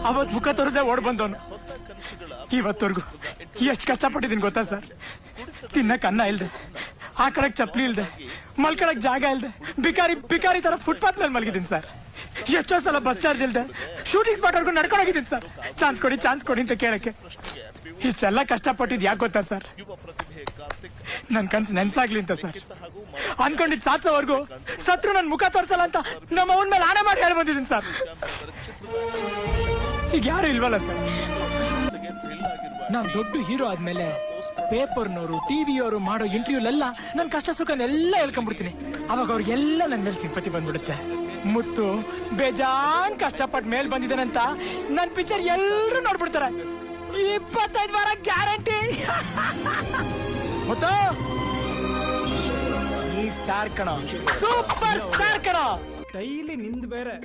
ಅವತ್ ಮುಖ ತೋರದೆ ಓಡ್ ಬಂದವನು. ಇವತ್ತವರೆಗೂ ಎಷ್ಟು ಕಷ್ಟಪಟ್ಟಿದ್ದೀನಿ ಗೊತ್ತಾ ಸರ್? ತಿನ್ನಕ್ ಅನ್ನ ಇಲ್ದೆ, ಹಾಕಳಕ್ ಚಪ್ಲಿ ಇಲ್ದೆ, ಮಲ್ಕೊಳಕ್ ಜಾಗ ಇಲ್ದೆ, ಬಿಕಾರಿ ತರ ಫುಟ್ಪಾತ್ ಮೇಲೆ ಮಲಗಿದ್ದೀನಿ ಸರ್. ಎಷ್ಟೋ ಸಲ ಬಸ್ ಚಾರ್ಜ್ ಇಲ್ದೆ ಶೂಟಿಂಗ್ ಸ್ಪಾಟ್ ವರ್ಗು ನಡ್ಕೊಂಡು ಹೋಗಿದ್ದೀನಿ ಸರ್. ಚಾನ್ಸ್ ಕೊಡಿ ಅಂತ ಕೇಳಕ್ಕೆ. ಇಷ್ಟೆಲ್ಲ ಕಷ್ಟಪಟ್ಟಿದ್ ಯಾಕೆ ಗೊತ್ತಾ ಸರ್? ನನ್ ಕನ್ಸು ನೆನ್ಸಾಗ್ಲಿ ಅಂತ ಸರ್. ಅನ್ಕೊಂಡಿದ್ ಸಾತ್ಸೋವರೆಗೂ ಸತ್ರು ನನ್ ಮುಖ ತೋರ್ಸಲ್ಲ ಅಂತ ನಮ್ಮ ಅವನ ಮೇಲೆ ಆಣೆ ಮಾಡಿ ಹೇಳಿ ಬಂದಿದ್ದೀನಿ ಸರ್. ಈಗ ಯಾರು ಇಲ್ವಲ್ಲ ಸರ್. ನಾನ್ ದೊಡ್ಡ ಹೀರೋ ಆದ್ಮೇಲೆ ಪೇಪರ್ನವರು ಟಿವಿಯವರು ಮಾಡೋ ಇಂಟರ್ವ್ಯೂಲೆಲ್ಲ ನನ್ ಕಷ್ಟ ಸುಖನೆಲ್ಲ ಹೇಳ್ಕೊಂಡ್ಬಿಡ್ತೀನಿ. ಅವಾಗ ಅವ್ರಿಗೆಲ್ಲ ನನ್ ಮೇಲೆ ಸಿಂಪತಿ ಬಂದ್ಬಿಡುತ್ತೆ. ಮುತ್ತು ಬೇಜಾನ್ ಕಷ್ಟಪಟ್ಟು ಮೇಲ್ ಬಂದಿದ್ದಾನಂತ ನನ್ ಪಿಕ್ಚರ್ ಎಲ್ಲರೂ ನೋಡ್ಬಿಡ್ತಾರೆ. 25 ವಾರ ಗ್ಯಾರಂಟಿ. ಮುತ್ತು ಈ ಸ್ಟಾರ್ ಕಣ, ಸೂಪರ್ ಸ್ಟಾರ್ ಕಣ. ಡೈಲಿ ನಿಂದು ಬೇರೆ